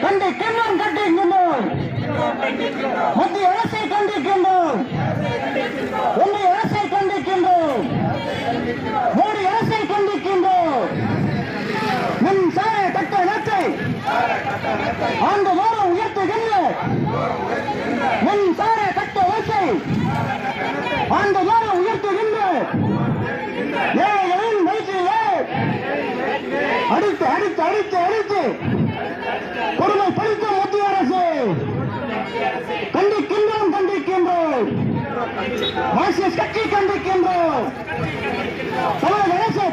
கண்டிக்கின்றோம் கண்டிக்கின்றோம். மத்திய அரசை கண்டிக்கின்றோம். ஒன்றிய அரசை கண்டிக்கின்றோம். மோடி அரசை கண்டிக்கின்றோம். மின்சார கட்டணத்தை ஆண்டுதோறும் உயர்த்துகின்ற மின்சார கட்டணத்தை ஆண்டுதோறும் உயர்த்துகின்ற ஏழைகளின் வயிற்றிலே அடித்து அடித்து அடித்து அடித்து கொடுமைப்படுத்தும் மத்திய அரசு கண்டிக்கின்றோம் கண்டிக்கின்றோம். மார்க்சிஸ்ட் கட்சி கண்டிக்கின்றோம். தமிழக அரசு